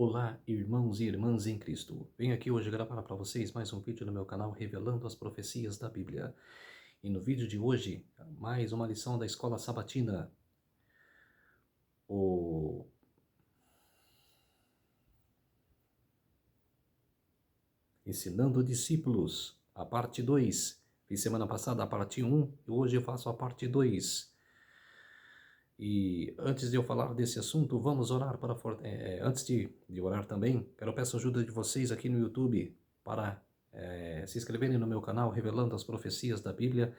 Olá, irmãos e irmãs em Cristo. Venho aqui hoje gravar para vocês mais um vídeo no meu canal revelando as profecias da Bíblia. E no vídeo de hoje, mais uma lição da Escola Sabatina. O Ensinando Discípulos, a parte 2. Fiz semana passada a parte 1 e hoje eu faço a parte 2. E antes de eu falar desse assunto, vamos orar para... antes de orar também, quero peço a ajuda de vocês aqui no YouTube para se inscreverem no meu canal Revelando as Profecias da Bíblia,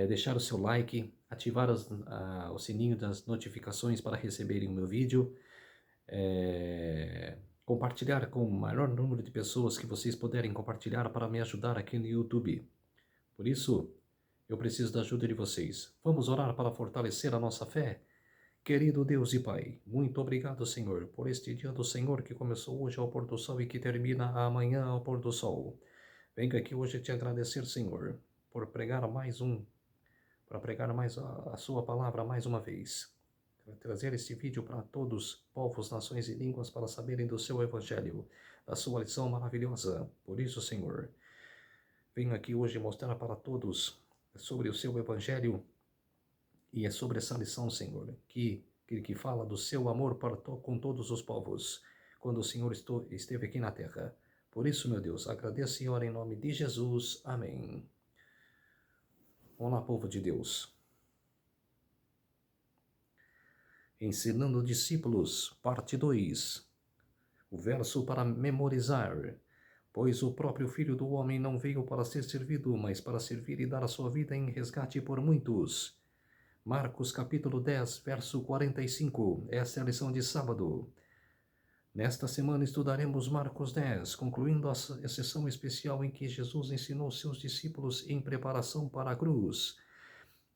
deixar o seu like, ativar o sininho das notificações para receberem o meu vídeo, compartilhar com o maior número de pessoas que vocês puderem compartilhar para me ajudar aqui no YouTube. Por isso, eu preciso da ajuda de vocês. Vamos orar para fortalecer a nossa fé? Querido Deus e Pai, muito obrigado, Senhor, por este dia do Senhor que começou hoje ao pôr do sol e que termina amanhã ao pôr do sol. Venho aqui hoje te agradecer, Senhor, por pregar para pregar mais a sua palavra mais uma vez. Para trazer este vídeo para todos, povos, nações e línguas, para saberem do seu evangelho, da sua lição maravilhosa. Por isso, Senhor, venho aqui hoje mostrar para todos sobre o seu evangelho. E é sobre essa lição, Senhor, que fala do seu amor com todos os povos, quando o Senhor esteve aqui na terra. Por isso, meu Deus, agradeço e oro em nome de Jesus. Amém. Olá, povo de Deus. Ensinando Discípulos, parte 2. O verso para memorizar. Pois o próprio Filho do Homem não veio para ser servido, mas para servir e dar a sua vida em resgate por muitos. Marcos capítulo 10, verso 45. Esta é a lição de sábado. Nesta semana estudaremos Marcos 10, concluindo a sessão especial em que Jesus ensinou seus discípulos em preparação para a cruz.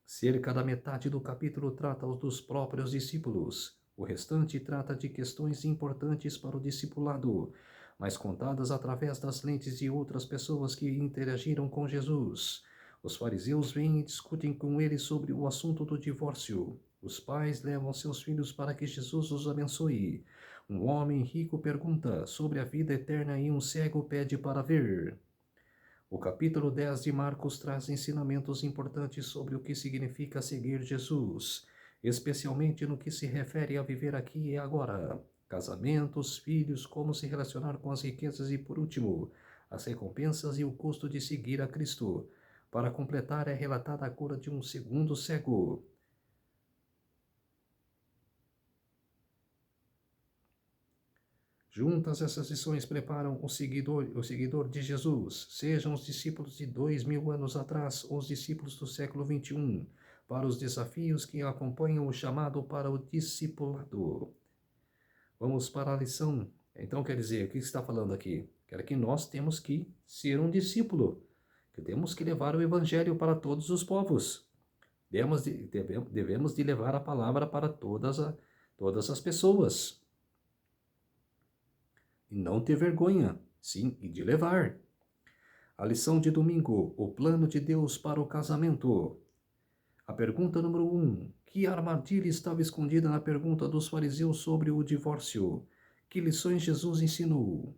Cerca da metade do capítulo trata dos próprios discípulos. O restante trata de questões importantes para o discipulado, mas contadas através das lentes de outras pessoas que interagiram com Jesus. Os fariseus vêm e discutem com ele sobre o assunto do divórcio. Os pais levam seus filhos para que Jesus os abençoe. Um homem rico pergunta sobre a vida eterna e um cego pede para ver. O capítulo 10 de Marcos traz ensinamentos importantes sobre o que significa seguir Jesus, especialmente no que se refere a viver aqui e agora. Casamentos, filhos, como se relacionar com as riquezas e, por último, as recompensas e o custo de seguir a Cristo. Para completar, é relatada a cura de um segundo cego. Juntas, essas lições preparam o seguidor de Jesus, sejam os discípulos de 2000 anos atrás ou os discípulos do século XXI, para os desafios que acompanham o chamado para o discipulado. Vamos para a lição. Então, quer dizer, o que está falando aqui? Quer que nós temos que ser um discípulo, que temos que levar o evangelho para todos os povos. Devemos de levar a palavra para todas as pessoas. E não ter vergonha, sim, e de levar. A lição de domingo, o plano de Deus para o casamento. A pergunta número 1. Que armadilha estava escondida na pergunta dos fariseus sobre o divórcio? Que lições Jesus ensinou?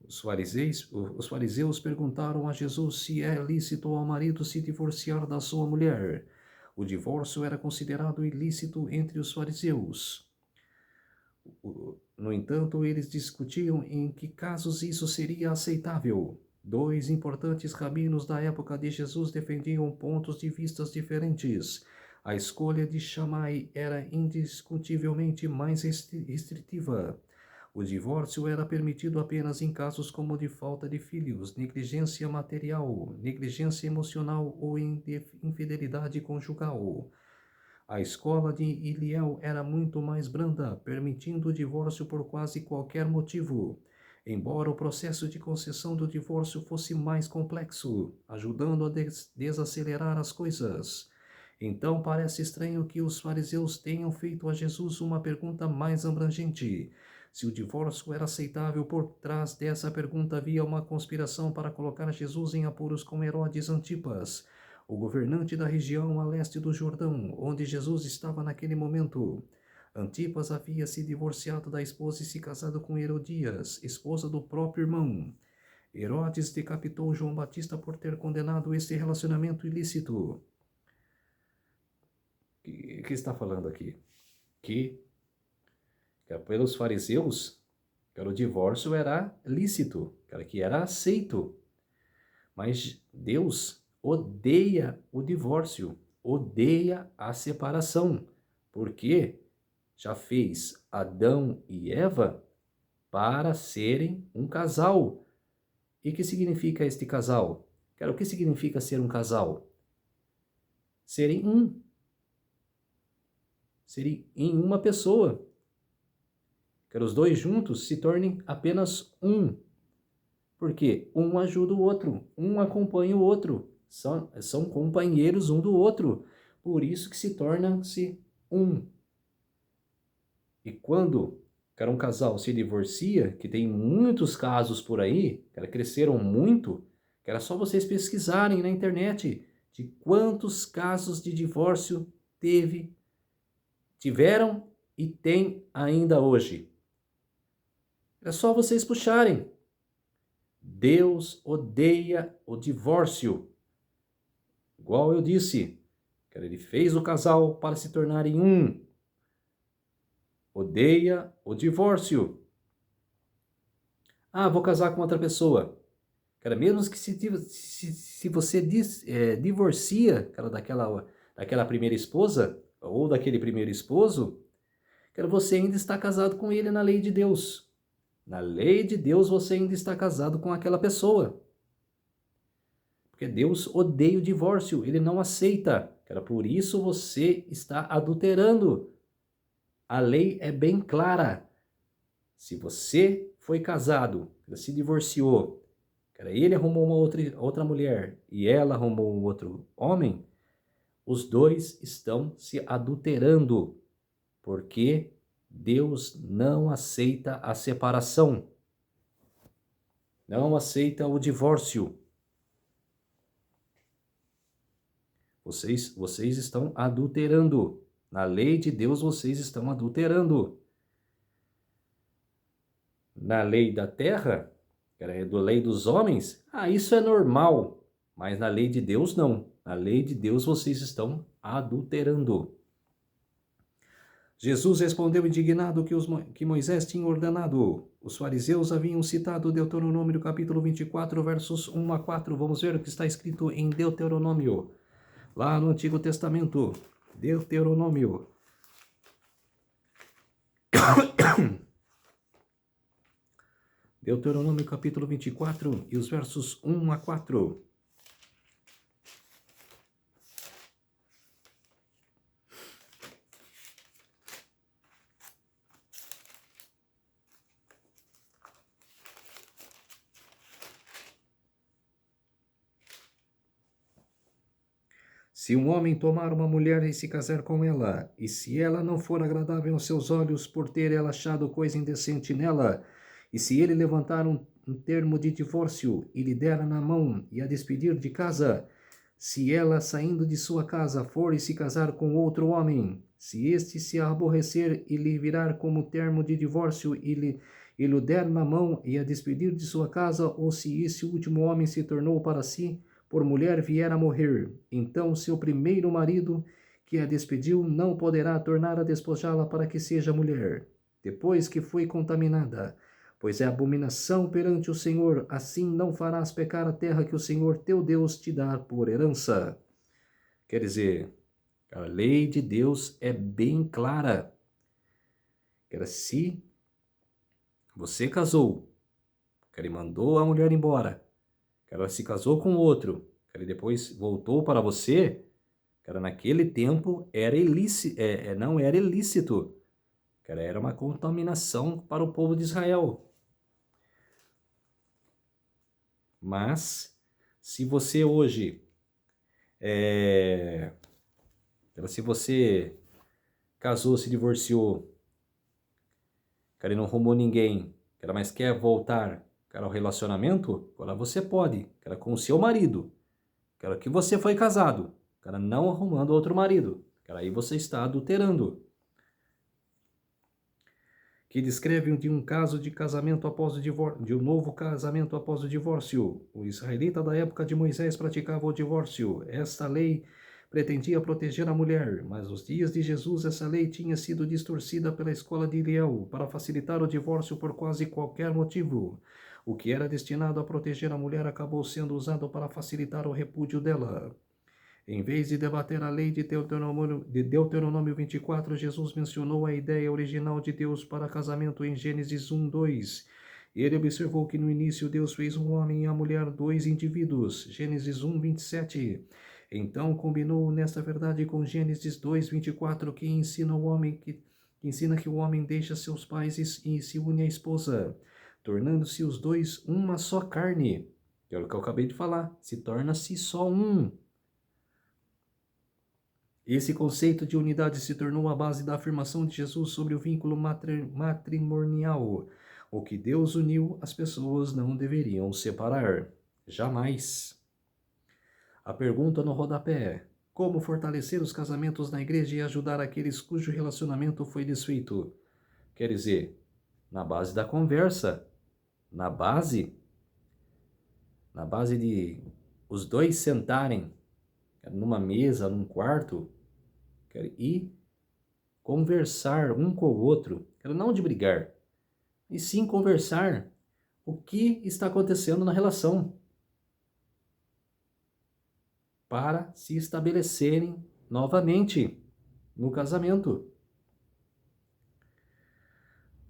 Os fariseus perguntaram a Jesus se é lícito ao marido se divorciar da sua mulher. O divórcio era considerado ilícito entre os fariseus. No entanto, eles discutiam em que casos isso seria aceitável. Dois importantes rabinos da época de Jesus defendiam pontos de vistas diferentes. A escolha de Shammai era indiscutivelmente mais restritiva. O divórcio era permitido apenas em casos como de falta de filhos, negligência material, negligência emocional ou infidelidade conjugal. A escola de Iliel era muito mais branda, permitindo o divórcio por quase qualquer motivo, embora o processo de concessão do divórcio fosse mais complexo, ajudando a desacelerar as coisas. Então parece estranho que os fariseus tenham feito a Jesus uma pergunta mais abrangente. Se o divórcio era aceitável, por trás dessa pergunta havia uma conspiração para colocar Jesus em apuros com Herodes Antipas, o governante da região a leste do Jordão, onde Jesus estava naquele momento. Antipas havia se divorciado da esposa e se casado com Herodias, esposa do próprio irmão. Herodes decapitou João Batista por ter condenado este relacionamento ilícito. O que está falando aqui? Que pelos fariseus, o divórcio era lícito, que era aceito. Mas Deus odeia o divórcio, odeia a separação, porque já fez Adão e Eva para serem um casal. E o que significa este casal? O que significa ser um casal? Serem um. Serem em uma pessoa. Os dois juntos se tornem apenas um. Porque um ajuda o outro, um acompanha o outro. São companheiros um do outro. Por isso que se torna-se um. E quando um casal se divorcia, que tem muitos casos por aí, cresceram muito, era só vocês pesquisarem na internet de quantos casos de divórcio tiveram e tem ainda hoje. É só vocês puxarem. Deus odeia o divórcio. Igual eu disse, ele fez o casal para se tornarem um. Odeia o divórcio. Vou casar com outra pessoa. Mesmo que se você divorcia daquela primeira esposa ou daquele primeiro esposo, você ainda está casado com ele na lei de Deus. Na lei de Deus você ainda está casado com aquela pessoa. Porque Deus odeia o divórcio, ele não aceita. Por isso você está adulterando. A lei é bem clara. Se você foi casado, se divorciou, ele arrumou uma outra mulher e ela arrumou um outro homem, os dois estão se adulterando, porque Deus não aceita a separação, não aceita o divórcio. Vocês estão adulterando. Na lei de Deus vocês estão adulterando. Na lei da terra, da lei dos homens, isso é normal. Mas na lei de Deus não. Na lei de Deus vocês estão adulterando. Jesus respondeu indignado que Moisés tinha ordenado. Os fariseus haviam citado Deuteronômio capítulo 24, versos 1 a 4. Vamos ver o que está escrito em Deuteronômio. Lá no Antigo Testamento. Deuteronômio. Deuteronômio capítulo 24 e os versos 1 a 4. Se um homem tomar uma mulher e se casar com ela, e se ela não for agradável aos seus olhos por ter ela achado coisa indecente nela, e se ele levantar um termo de divórcio e lhe der na mão e a despedir de casa, se ela, saindo de sua casa, for e se casar com outro homem, se este se aborrecer e lhe virar como termo de divórcio e lhe der na mão e a despedir de sua casa, ou se esse último homem se tornou para si por mulher vier a morrer, então seu primeiro marido, que a despediu, não poderá tornar a despojá-la para que seja mulher, depois que foi contaminada, pois é abominação perante o Senhor, assim não farás pecar a terra que o Senhor teu Deus te dá por herança. Quer dizer, a lei de Deus é bem clara. Se você casou, ele mandou a mulher embora, ela se casou com outro, ela depois voltou para você, naquele tempo era não era ilícito, era uma contaminação para o povo de Israel. Mas, se você hoje, se você casou, se divorciou, não arrumou ninguém, mas quer voltar ao relacionamento, agora você pode, com o seu marido, que você foi casado, não arrumando outro marido, aí você está adulterando. que descreve de um caso de casamento após o divórcio, de um novo casamento após o divórcio. O israelita da época de Moisés praticava o divórcio. Esta lei pretendia proteger a mulher, mas nos dias de Jesus essa lei tinha sido distorcida pela escola de Eliel para facilitar o divórcio por quase qualquer motivo. O que era destinado a proteger a mulher acabou sendo usado para facilitar o repúdio dela. Em vez de debater a lei de Deuteronômio 24, Jesus mencionou a ideia original de Deus para casamento em Gênesis 1:2. Ele observou que no início Deus fez um homem e a mulher, dois indivíduos. Gênesis 1:27. Então combinou nesta verdade com Gênesis 2:24, que ensina que o homem deixa seus pais e se une à esposa, tornando-se os dois uma só carne. Que é o que eu acabei de falar. Se torna-se só um. Esse conceito de unidade se tornou a base da afirmação de Jesus sobre o vínculo matrimonial. O que Deus uniu, as pessoas não deveriam separar. Jamais. A pergunta no rodapé: como fortalecer os casamentos na igreja e ajudar aqueles cujo relacionamento foi desfeito? Quer dizer, na base da conversa, na base de os dois sentarem numa mesa, num quarto, e conversar um com o outro, não de brigar, e sim conversar o que está acontecendo na relação, para se estabelecerem novamente no casamento.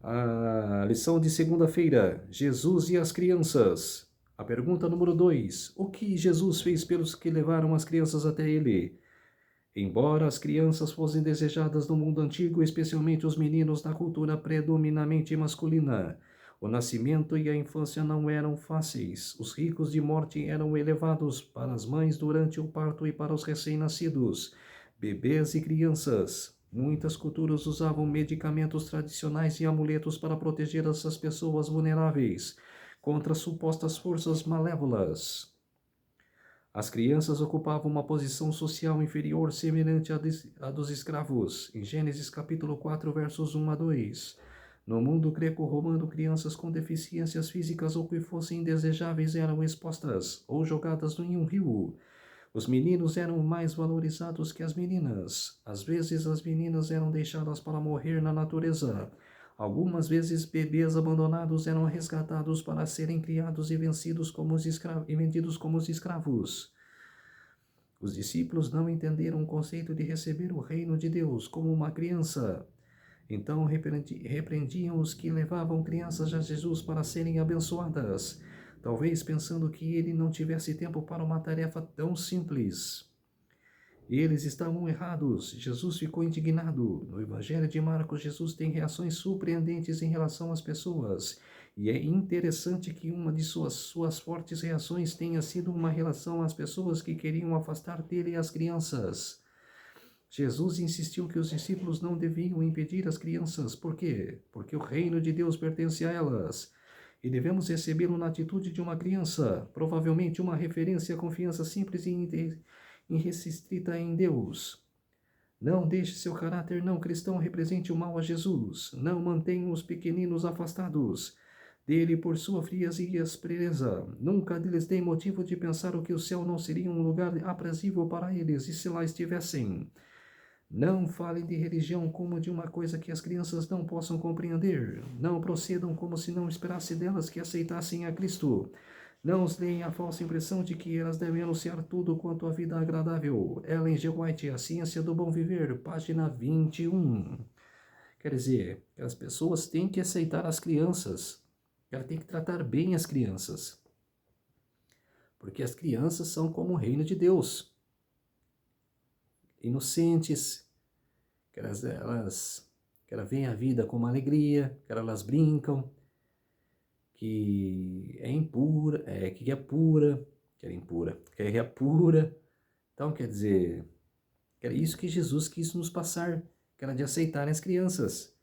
A lição de segunda-feira: Jesus e as crianças. A pergunta número 2: o que Jesus fez pelos que levaram as crianças até ele? Embora as crianças fossem desejadas no mundo antigo, especialmente os meninos na cultura predominantemente masculina, o nascimento e a infância não eram fáceis. Os ricos de morte eram elevados para as mães durante o parto e para os recém-nascidos, bebês e crianças. Muitas culturas usavam medicamentos tradicionais e amuletos para proteger essas pessoas vulneráveis contra supostas forças malévolas. As crianças ocupavam uma posição social inferior semelhante à dos escravos, em Gênesis capítulo 4, versos 1-2. No mundo greco-romano, crianças com deficiências físicas ou que fossem indesejáveis eram expostas ou jogadas em um rio. Os meninos eram mais valorizados que as meninas. Às vezes, as meninas eram deixadas para morrer na natureza. Algumas vezes, bebês abandonados eram resgatados para serem criados e vendidos como os escravos. Os discípulos não entenderam o conceito de receber o reino de Deus como uma criança. Então repreendiam os que levavam crianças a Jesus para serem abençoadas, talvez pensando que ele não tivesse tempo para uma tarefa tão simples. Eles estavam errados. Jesus ficou indignado. No Evangelho de Marcos, Jesus tem reações surpreendentes em relação às pessoas. E é interessante que uma de suas fortes reações tenha sido uma relação às pessoas que queriam afastar dele as crianças. Jesus insistiu que os discípulos não deviam impedir as crianças. Por quê? Porque o reino de Deus pertence a elas. E devemos recebê-lo na atitude de uma criança, provavelmente uma referência à confiança simples e irrestrita em Deus. Não deixe seu caráter não cristão represente o mal a Jesus. Não mantenha os pequeninos afastados dele por sua frieza e aspereza. Nunca lhes dê motivo de pensar que o céu não seria um lugar aprazível para eles, e se lá estivessem. Não falem de religião como de uma coisa que as crianças não possam compreender. Não procedam como se não esperasse delas que aceitassem a Cristo. Não os deem a falsa impressão de que elas devem anunciar tudo quanto a vida agradável. Ellen G. White, A Ciência do Bom Viver, página 21. Quer dizer, as pessoas têm que aceitar as crianças. Ela tem que tratar bem as crianças. Porque as crianças são como o reino de Deus. Inocentes, que elas veem a vida com uma alegria, que elas brincam, que é impura, que é pura, que é impura, que é pura. Então, quer dizer, era isso que Jesus quis nos passar, que era de aceitarem as crianças.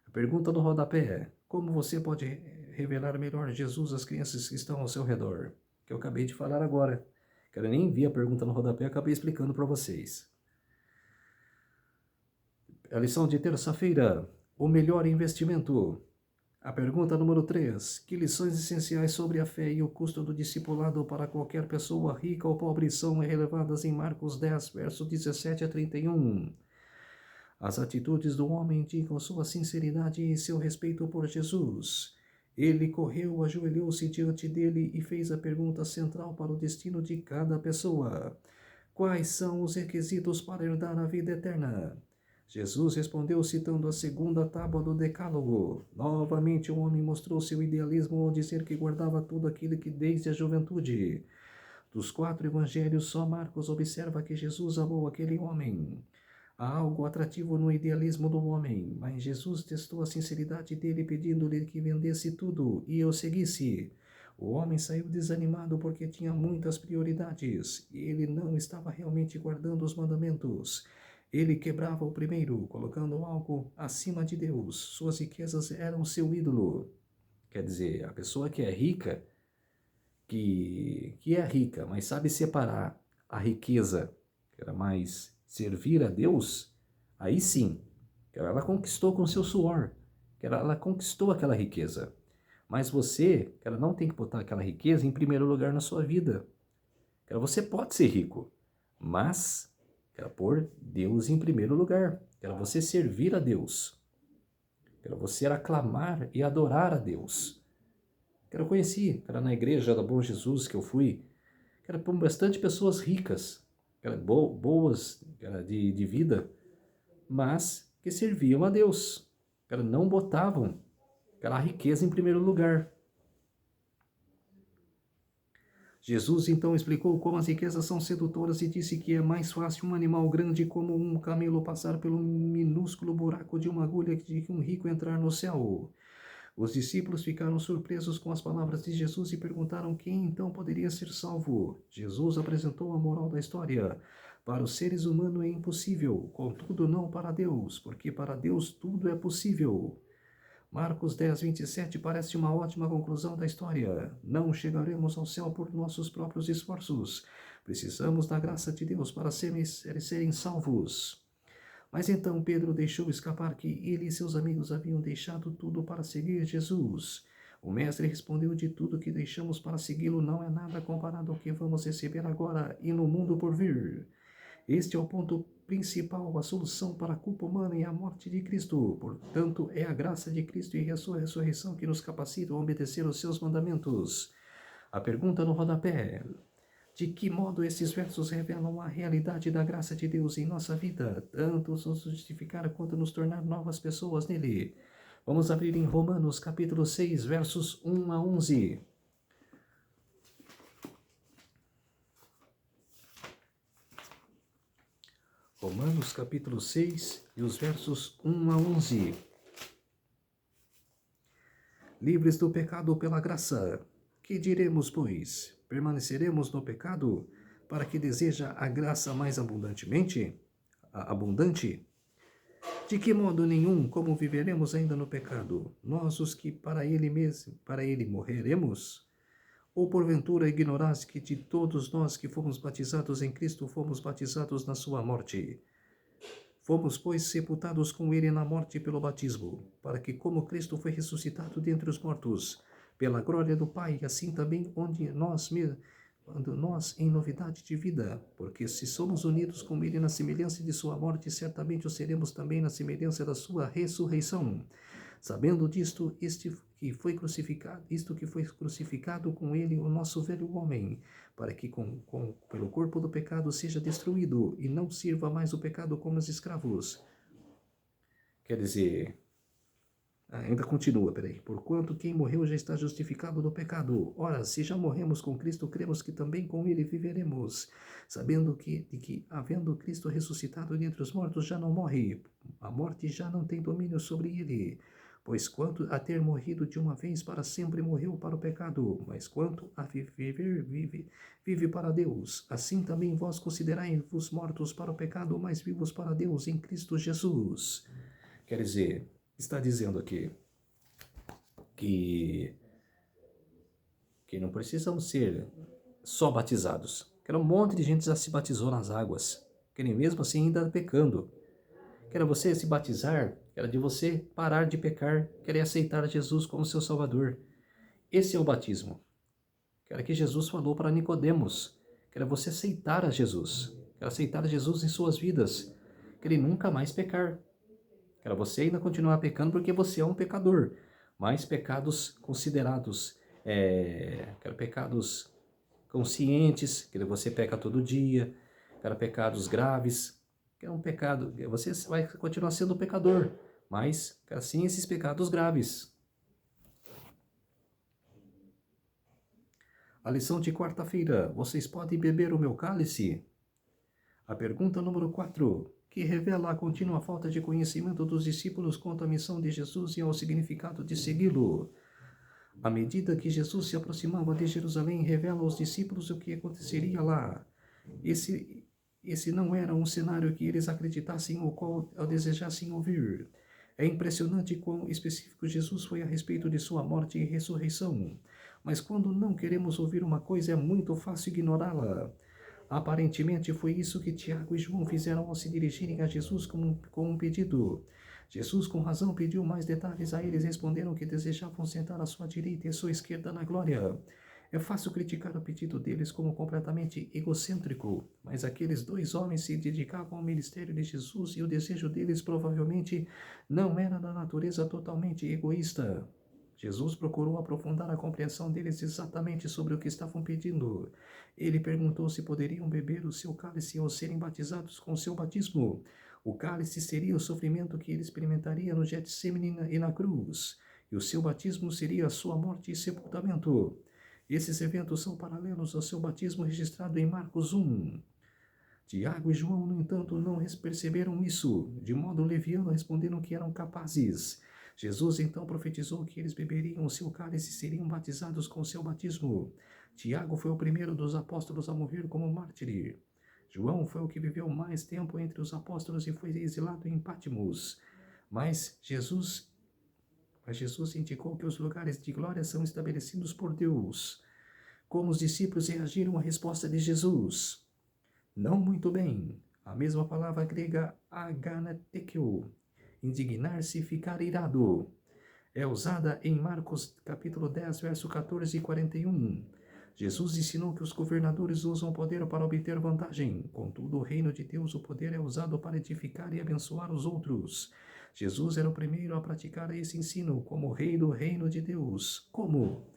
A pergunta do rodapé é: como você pode revelar melhor Jesus às crianças que estão ao seu redor? Que eu acabei de falar agora. Eu nem vi a pergunta no rodapé, eu acabei explicando para vocês. A lição de terça-feira: o melhor investimento? A pergunta número 3. Que lições essenciais sobre a fé e o custo do discipulado para qualquer pessoa, rica ou pobre, são relevadas em Marcos 10, versos 17 a 31? As atitudes do homem indicam sua sinceridade e seu respeito por Jesus. Ele correu, ajoelhou-se diante dele e fez a pergunta central para o destino de cada pessoa: quais são os requisitos para herdar a vida eterna? Jesus respondeu citando a segunda tábua do Decálogo. Novamente o homem mostrou seu idealismo ao dizer que guardava tudo aquilo que desde a juventude. Dos 4 evangelhos, só Marcos observa que Jesus amou aquele homem. Há algo atrativo no idealismo do homem, mas Jesus testou a sinceridade dele pedindo-lhe que vendesse tudo e o seguisse. O homem saiu desanimado porque tinha muitas prioridades e ele não estava realmente guardando os mandamentos. Ele quebrava o primeiro, colocando algo acima de Deus. Suas riquezas eram seu ídolo. Quer dizer, a pessoa que é rica, que é rica, mas sabe separar a riqueza, que era mais servir a Deus, aí sim, ela conquistou com seu suor, ela conquistou aquela riqueza. Mas você, ela não tem que botar aquela riqueza em primeiro lugar na sua vida. Você pode ser rico, mas pôr Deus em primeiro lugar. Você servir a Deus. Você aclamar e adorar a Deus. Eu conheci, na igreja da Bom Jesus que eu fui, bastante pessoas ricas, boas de vida, mas que serviam a Deus. Não botavam a riqueza em primeiro lugar. Jesus então explicou como as riquezas são sedutoras e disse que é mais fácil um animal grande como um camelo passar pelo minúsculo buraco de uma agulha que um rico entrar no céu. Os discípulos ficaram surpresos com as palavras de Jesus e perguntaram quem então poderia ser salvo. Jesus apresentou a moral da história. Para os seres humanos é impossível, contudo não para Deus, porque para Deus tudo é possível. Marcos 10, 27 parece uma ótima conclusão da história. Não chegaremos ao céu por nossos próprios esforços. Precisamos da graça de Deus para serem salvos. Mas então Pedro deixou escapar que ele e seus amigos haviam deixado tudo para seguir Jesus. O mestre respondeu: de tudo que deixamos para segui-lo não é nada comparado ao que vamos receber agora e no mundo por vir. Este é o ponto principal, a solução para a culpa humana e a morte de Cristo. Portanto, é a graça de Cristo e a sua ressurreição que nos capacitam a obedecer os seus mandamentos. A pergunta no rodapé: de que modo esses versos revelam a realidade da graça de Deus em nossa vida, tanto nos justificar quanto nos tornar novas pessoas nele? Vamos abrir em Romanos capítulo 6, versos 1 a 11. Romanos capítulo 6 e os versos 1 a 11. Livres do pecado pela graça, que diremos, pois? Permaneceremos no pecado para que deseja a graça mais abundante? De que modo nenhum, como viveremos ainda no pecado? Nós os que para ele morreremos? Ou porventura ignorais que de todos nós que fomos batizados em Cristo, fomos batizados na sua morte? Fomos, pois, sepultados com ele na morte pelo batismo, para que, como Cristo foi ressuscitado dentre os mortos, pela glória do Pai, assim também ando nós em novidade de vida, porque se somos unidos com ele na semelhança de sua morte, certamente o seremos também na semelhança da sua ressurreição. Sabendo disto, isto que foi crucificado com ele o nosso velho homem, para que pelo corpo do pecado seja destruído, e não sirva mais o pecado como os escravos. Quer dizer, ainda continua, porquanto quem morreu já está justificado do pecado. Ora, se já morremos com Cristo, cremos que também com ele viveremos, sabendo que havendo Cristo ressuscitado dentre os mortos, já não morre, a morte já não tem domínio sobre ele. Pois quanto a ter morrido de uma vez para sempre, morreu para o pecado, mas quanto a viver, vive para Deus. Assim também vós considerai-vos mortos para o pecado, mas vivos para Deus em Cristo Jesus. Quer dizer, está dizendo aqui que não precisamos ser só batizados. Que um monte de gente já se batizou nas águas, que nem mesmo assim ainda pecando. que era você se batizar, que era de você parar de pecar, querer aceitar Jesus como seu Salvador. Esse é o batismo, que era que Jesus falou para Nicodemos, que era você aceitar a Jesus, que era aceitar a Jesus em suas vidas, que ele nunca mais pecar, que era você ainda continuar pecando porque você é um pecador, mas pecados considerados, que eram pecados conscientes, que você peca todo dia, que eram pecados graves, que é um pecado, você vai continuar sendo pecador, mas assim esses pecados graves. A lição de quarta-feira, vocês podem beber o meu cálice? A pergunta número 4, que revela a contínua falta de conhecimento dos discípulos quanto à missão de Jesus e ao significado de segui-lo. À medida que Jesus se aproximava de Jerusalém, revela aos discípulos o que aconteceria lá. Esse não era um cenário que eles acreditassem ou qual desejassem ouvir. É impressionante quão específico Jesus foi a respeito de sua morte e ressurreição. Mas quando não queremos ouvir uma coisa, é muito fácil ignorá-la. Aparentemente foi isso que Tiago e João fizeram ao se dirigirem a Jesus com um pedido. Jesus, com razão, pediu mais detalhes a eles, responderam que desejavam sentar à sua direita e à sua esquerda na glória. É fácil criticar o pedido deles como completamente egocêntrico, mas aqueles dois homens se dedicavam ao ministério de Jesus e o desejo deles provavelmente não era da natureza totalmente egoísta. Jesus procurou aprofundar a compreensão deles exatamente sobre o que estavam pedindo. Ele perguntou se poderiam beber o seu cálice ao serem batizados com o seu batismo. O cálice seria o sofrimento que ele experimentaria no Getsemane e na cruz, e o seu batismo seria a sua morte e sepultamento. Esses eventos são paralelos ao seu batismo registrado em Marcos 1. Tiago e João, no entanto, não perceberam isso. De modo leviano, responderam que eram capazes. Jesus então profetizou que eles beberiam o seu cálice e seriam batizados com o seu batismo. Tiago foi o primeiro dos apóstolos a morrer como mártir. João foi o que viveu mais tempo entre os apóstolos e foi exilado em Patmos. Mas Jesus indicou que os lugares de glória são estabelecidos por Deus. Como os discípulos reagiram à resposta de Jesus? Não muito bem. A mesma palavra grega aganatekeo, indignar-se e ficar irado, é usada em Marcos capítulo 10, verso 14 e 41. Jesus ensinou que os governadores usam o poder para obter vantagem. Contudo, o reino de Deus, o poder é usado para edificar e abençoar os outros. Jesus era o primeiro a praticar esse ensino como rei do reino de Deus. Como?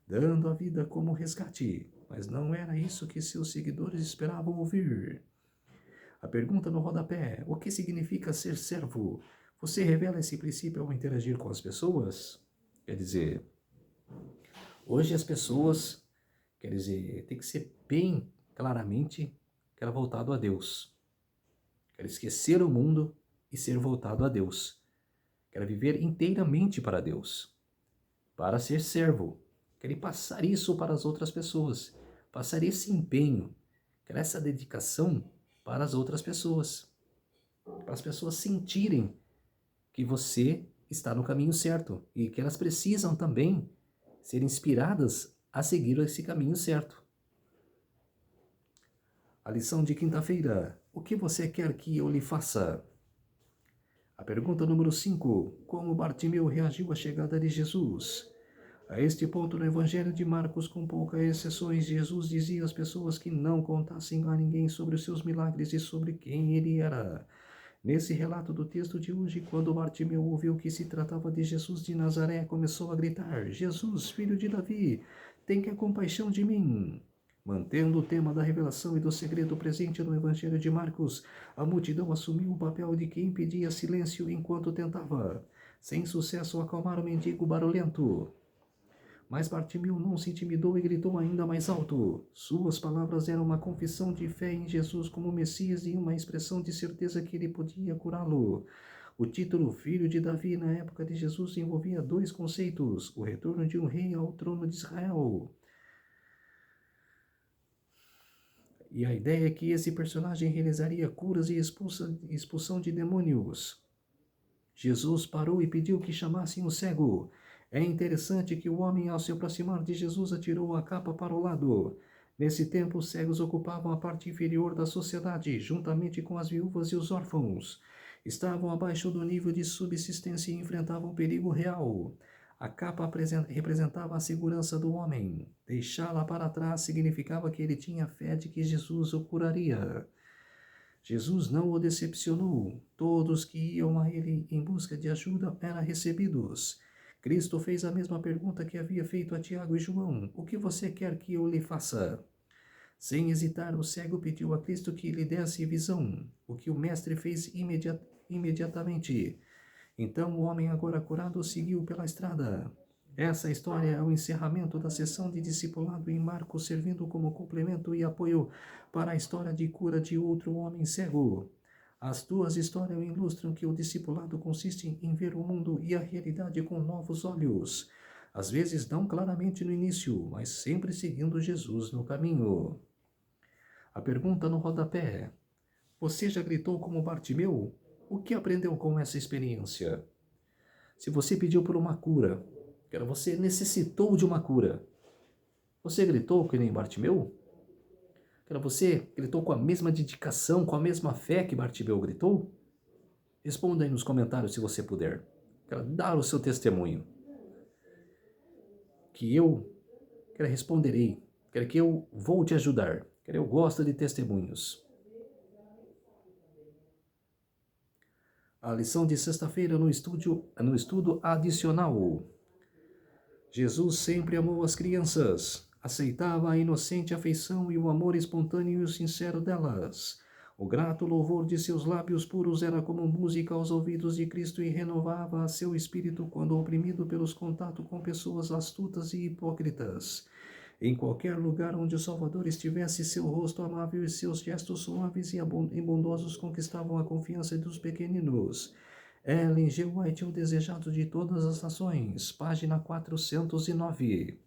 Dando a vida como resgate. Mas não era isso que seus seguidores esperavam ouvir. A pergunta no rodapé: o que significa ser servo? Você revela esse princípio ao interagir com as pessoas? Quer dizer, hoje as pessoas, tem que ser bem claramente que era voltado a Deus. Quer esquecer o mundo e ser voltado a Deus. Quer viver inteiramente para Deus, para ser servo. Quer passar isso para as outras pessoas, passar esse empenho, quer essa dedicação para as outras pessoas, para as pessoas sentirem que você está no caminho certo e que elas precisam também ser inspiradas a seguir esse caminho certo. A lição de quinta-feira: o que você quer que eu lhe faça? A pergunta número 5: como Bartimeu reagiu à chegada de Jesus? A este ponto no Evangelho de Marcos, com poucas exceções, Jesus dizia às pessoas que não contassem a ninguém sobre os seus milagres e sobre quem ele era. Nesse relato do texto de hoje, quando Bartimeu ouviu que se tratava de Jesus de Nazaré, começou a gritar: Jesus, filho de Davi, tenha compaixão de mim. Mantendo o tema da revelação e do segredo presente no Evangelho de Marcos, a multidão assumiu o papel de quem pedia silêncio enquanto tentava, sem sucesso, acalmar o mendigo barulhento. Mas Bartimeu não se intimidou e gritou ainda mais alto. Suas palavras eram uma confissão de fé em Jesus como Messias e uma expressão de certeza que ele podia curá-lo. O título Filho de Davi na época de Jesus envolvia dois conceitos: o retorno de um rei ao trono de Israel. E a ideia é que esse personagem realizaria curas e expulsão de demônios. Jesus parou e pediu que chamassem o cego. É interessante que o homem, ao se aproximar de Jesus, atirou a capa para o lado. Nesse tempo, os cegos ocupavam a parte inferior da sociedade, juntamente com as viúvas e os órfãos. Estavam abaixo do nível de subsistência e enfrentavam perigo real. A capa representava a segurança do homem. Deixá-la para trás significava que ele tinha fé de que Jesus o curaria. Jesus não o decepcionou. Todos que iam a ele em busca de ajuda eram recebidos. Cristo fez a mesma pergunta que havia feito a Tiago e João: o que você quer que eu lhe faça? Sem hesitar, o cego pediu a Cristo que lhe desse visão, o que o mestre fez imediatamente. Então o homem agora curado seguiu pela estrada. Essa história é o encerramento da sessão de discipulado em Marcos, servindo como complemento e apoio para a história de cura de outro homem cego. As duas histórias ilustram que o discipulado consiste em ver o mundo e a realidade com novos olhos. Às vezes não claramente no início, mas sempre seguindo Jesus no caminho. A pergunta no rodapé: você já gritou como Bartimeu? O que aprendeu com essa experiência? Se você pediu por uma cura, você necessitou de uma cura, você gritou que nem Bartimeu? Você gritou com a mesma dedicação, com a mesma fé que Bartimeu gritou? Responda aí nos comentários se você puder. Quero dar o seu testemunho. Que eu responderei. Quero que eu vou te ajudar. Eu gosto de testemunhos. A lição de sexta-feira no estudo adicional. Jesus sempre amou as crianças, aceitava a inocente afeição e o amor espontâneo e sincero delas. O grato louvor de seus lábios puros era como música aos ouvidos de Cristo e renovava seu espírito quando oprimido pelos contatos com pessoas astutas e hipócritas. Em qualquer lugar onde o Salvador estivesse, seu rosto amável e seus gestos suaves e bondosos conquistavam a confiança dos pequeninos. Ellen G. White, o desejado de todas as nações, página 409.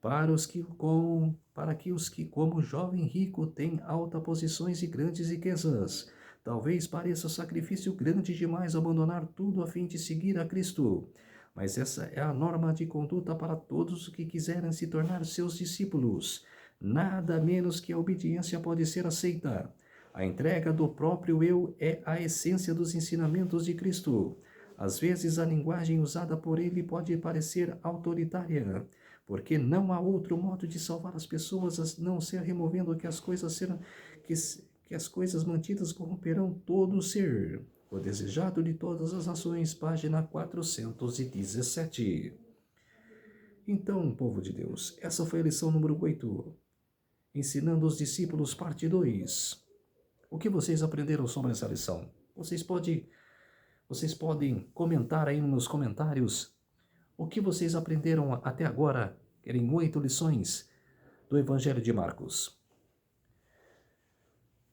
Para que os que, como jovem rico, têm altas posições e grandes riquezas, talvez pareça sacrifício grande demais abandonar tudo a fim de seguir a Cristo. Mas essa é a norma de conduta para todos os que quiserem se tornar seus discípulos. Nada menos que a obediência pode ser aceita. A entrega do próprio eu é a essência dos ensinamentos de Cristo. Às vezes a linguagem usada por ele pode parecer autoritária, porque não há outro modo de salvar as pessoas a não ser removendo que as coisas mantidas corromperão todo o ser. O desejado de todas as nações, página 417. Então, povo de Deus, essa foi a lição número 8. Ensinando os discípulos, parte 2. O que vocês aprenderam sobre essa lição? Vocês podem comentar aí nos comentários o que vocês aprenderam até agora, em 8 lições do Evangelho de Marcos.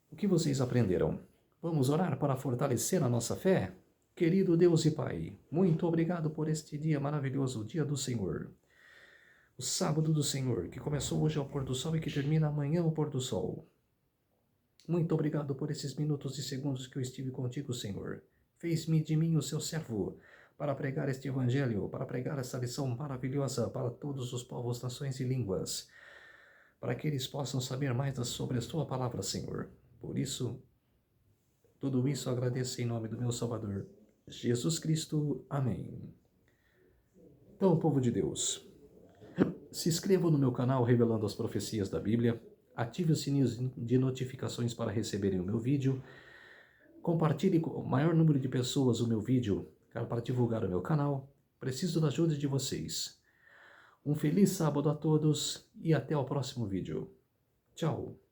O que vocês aprenderam? Vamos orar para fortalecer a nossa fé? Querido Deus e Pai, muito obrigado por este dia maravilhoso, o dia do Senhor. O sábado do Senhor, que começou hoje ao pôr do sol e que termina amanhã ao pôr do sol. Muito obrigado por esses minutos e segundos que eu estive contigo, Senhor. Fez-me de mim o seu servo, para pregar este evangelho, para pregar essa lição maravilhosa para todos os povos, nações e línguas, para que eles possam saber mais sobre a tua palavra, Senhor. Por isso, tudo isso agradeço em nome do meu Salvador, Jesus Cristo. Amém. Então, povo de Deus, se inscreva no meu canal Revelando as Profecias da Bíblia, ative os sininhos de notificações para receberem o meu vídeo, compartilhe com o maior número de pessoas o meu vídeo para divulgar o meu canal. Preciso da ajuda de vocês. Um feliz sábado a todos e até o próximo vídeo. Tchau!